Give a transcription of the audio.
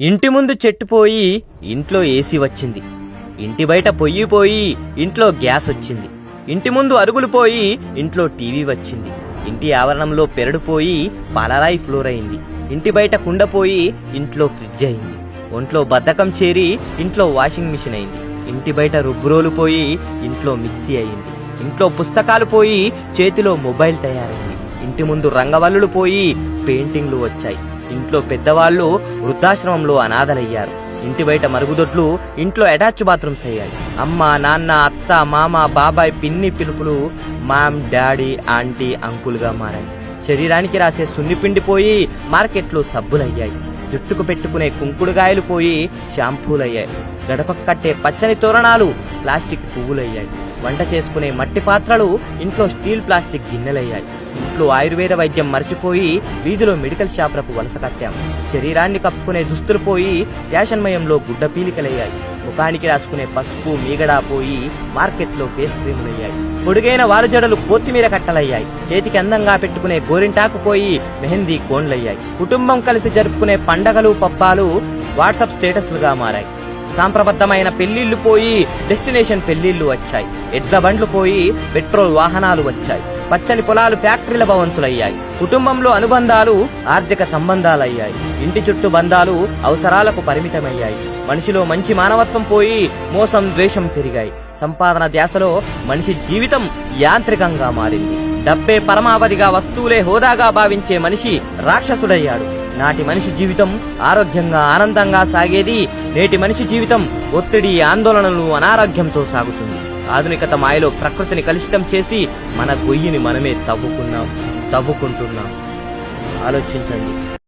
ఇంటి ముందు చెట్టు పోయి ఇంట్లో ఏసీ వచ్చింది. ఇంటి బయట పొయ్యి పోయి ఇంట్లో గ్యాస్ వచ్చింది. ఇంటి ముందు అరుగులు పోయి ఇంట్లో టీవీ వచ్చింది. ఇంటి ఆవరణంలో పెరడు పోయి పాలరాయి ఫ్లోర్ అయింది. ఇంటి బయట కుండ పోయి ఇంట్లో ఫ్రిడ్జ్ అయింది. ఒంట్లో బద్ధకం చేరి ఇంట్లో వాషింగ్ మిషన్ అయింది. ఇంటి బయట రుబ్బురోలు పోయి ఇంట్లో మిక్సీ అయింది. ఇంట్లో పుస్తకాలు పోయి చేతిలో మొబైల్ తయారైంది. ఇంటి ముందు రంగవల్లులు పోయి పెయింటింగ్లు వచ్చాయి. ఇంట్లో పెద్దవాళ్లు వృద్ధాశ్రమంలో అనాథలయ్యారు. ఇంటి బయట మరుగుదొడ్లు ఇంట్లో అటాచ్ బాత్రూమ్స్ అయ్యాయి. అమ్మ, నాన్న, అత్త, మామ, బాబాయ్, పిన్ని పిలుపులు మామ్, డాడీ, ఆంటీ, అంకుల్గా మారాయి. శరీరానికి రాసే సున్నిపిండి పోయి మార్కెట్లో సబ్బులయ్యాయి. జుట్టుకు పెట్టుకునే కుంకుడుగాయలు పోయి షాంపూలయ్యాయి. గడపకు కట్టే పచ్చని తోరణాలు ప్లాస్టిక్ పువ్వులయ్యాయి. వంట చేసుకునే మట్టి పాత్రలు ఇంట్లో స్టీల్ ప్లాస్టిక్ గిన్నెలయ్యాయి. ఇంట్లో ఆయుర్వేద వైద్యం మర్చిపోయి వీధిలో మెడికల్ షాపులకు వలస కట్టాం. శరీరాన్ని కప్పుకునే దుస్తులు పోయి ఫ్యాషన్మయంలో గుడ్డ పీలికలయ్యాయి. ముఖానికి రాసుకునే పసుపు మీగడా పోయి మార్కెట్లో ఫేస్ క్రీములయ్యాయి. పొడుగైన వారుజడలు కొత్తిమీర కట్టలయ్యాయి. చేతికి అందంగా పెట్టుకునే గోరింటాకు పోయి మెహందీ కోన్లయ్యాయి. కుటుంబం కలిసి జరుపుకునే పండగలు పబ్బాలు వాట్సాప్ స్టేటస్లుగా మారాయి. సాంప్రబద్ధమైన పెళ్లిళ్లు పోయి డెస్టినేషన్ పెళ్లిళ్లు వచ్చాయి. ఎడ్ల బండ్లు పోయి పెట్రోల్ వాహనాలు వచ్చాయి. పచ్చని పొలాలు ఫ్యాక్టరీల భవంతులయ్యాయి. కుటుంబంలో అనుబంధాలు ఆర్థిక సంబంధాలయ్యాయి. ఇంటి చుట్టూ బంధాలు అవసరాలకు పరిమితమయ్యాయి. మనిషిలో మంచి మానవత్వం పోయి మోసం, ద్వేషం పెరిగాయి. సంపాదన ధ్యాసలో మనిషి జీవితం యాంత్రికంగా మారింది. డబ్బే పరమావధిగా, వస్తువులే హోదాగా భావించే మనిషి రాక్షసుడయ్యాడు. నాటి మనిషి జీవితం ఆరోగ్యంగా, ఆనందంగా సాగేది. నేటి మనిషి జీవితం ఒత్తిడి, ఆందోళనలు, అనారోగ్యంతో సాగుతుంది. ఆధునికత మాయలో ప్రకృతిని కలుషితం చేసి మన గొయ్యిని మనమే తవ్వుకుంటున్నాం. ఆలోచించండి.